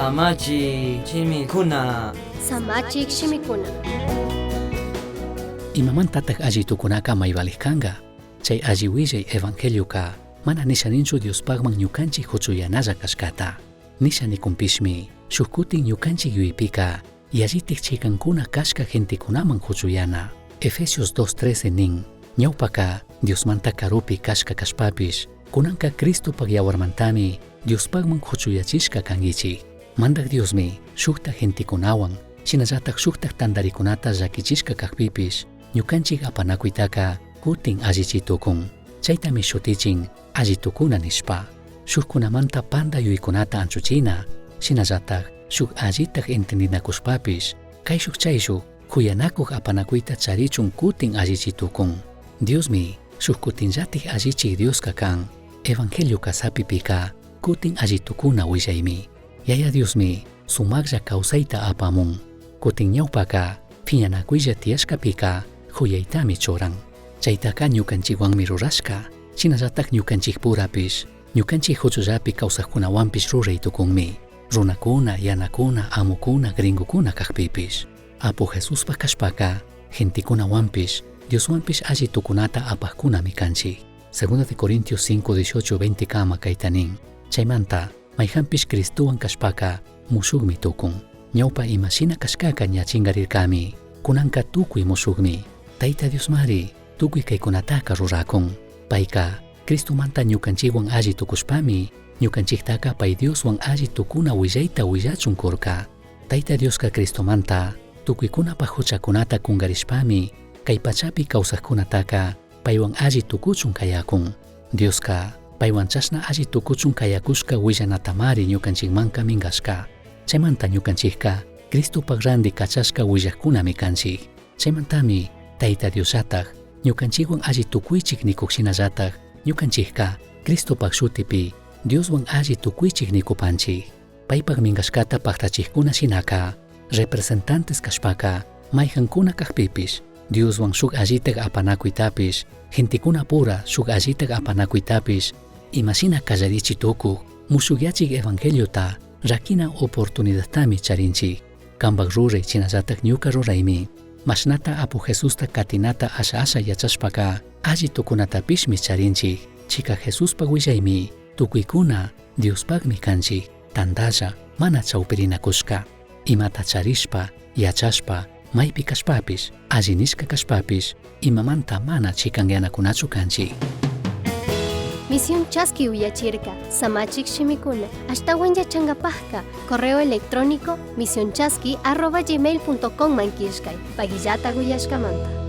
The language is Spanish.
Samachi Chimikuna. Samachik shimikuna. Imamantataq allitukunaka mayvalejkanga. Chay alli willay evangelioka mana nishaninchu Diospagman ñukanchik huchuyanalla kashkata. Nishanikunpishmi shuk kutin ñukanchik yuypika yallitik chaykankuna kashka gentikunaman huchuyana. Efesios 2:13 nin ñawpaka Diosmanta karupi kashka kashpapish kunanka Cristopag yawarmantami Diospagman huchuyachishka kangichik. Mandak Diosmi shukta gentikunawan shinallatak shukta tandarikunata llakichishka kakpipish ñukanchik apanakuytaka kutin allichitukun. Chaytami shutichin allitukuna nishpa. Shukkunamanta panda yuykunata anchuchina shinallatak shuk allitaq entendinakushpapish kay shuk chay shuk kuyanakuq apanakuyta charichun kutin allichitukun. Diosmi shuk kutinllatik allichik Dioska kan. Evangelio kasapipika kutin allitukuna willaymi. Yaya Diosmi sumaqlla kawsayta apamun. Kutin ñawpaka phiñanakuylla tiyashkapika huyaytami choran. Chaytaka ñukanchikwanmi rurashka. Shinallatak ñukanchik purapish ñukanchik huchullapi kawsaqkunawanpish ruraytukunmi. Runakuna, yanakuna, amukuna, gringukuna kaqpipish. Apu Jesuspa kashpaka gentikunawanpish Dioswanpish allitukunata apaqkunami kanchik. 2 de Corintios 5:18-20 kama kaytanin. Chaymanta mayhanpish Cristuwan kashpaka mushugmi tukun. Ñawpa imashina kashkaka ñachingarirkami kunanka tukuy mushugmi. Tayta Diosmari tukuy kaykunataka rurakun. Payka Cristumanta ñukanchikwan alli tukushpami ñukanchiktaka pay Dioswan alli tukuna willayta willachun kurka. Tayta Dioska Cristumanta tukuykunapa huchakunata kungarishpami kay pachapi kawsaqkunataka paywan alli tukuchun kayakun. Dioska paywan chashna alli tukuchun kayakushka willanatamari ñukanchikmanka mingashka. Chaymanta ñukanchikka Cristopag randi kachashka willaqkunami kanchik. Chaymantami Tayta Diosataq ñukanchikwan alli tukuychik nikuqshinallatak ñukanchikka Cristopag shutipi Dioswan alli tukuychik nikupanchik. Paypag mingashkata paqtachikuna shinaka representantes kashpaka mayhankuna kaqpipish Dioswan shuk allitaq apanakuytapish gentikuna pura shuk allitaq apanakuytapish imashina kallarichitukuq mushukyachik evangeliota rakina oportunidadtami charinchik. Kanpak ruray chinallatak ñuka ruraymi mashnata Apu Jesusta katinata asha yachashpaka allitukunatapishmi charinchik. Chika Jesuspa willaymi tukuykuna Diospagmi kanchik. Tandalla mana chawpirinakushka. Imata charishpa, yachashpa, maypi kashpapish, allinishka kashpapish, imamanta mana chikanyanakunachu kanchik. Misión Chasqui uyachirka, Samachik shimikuna, ashtawan yachangapajka, correo electrónico misionchasqui@gmail.com mankishkay, pagillata uyashkamanta.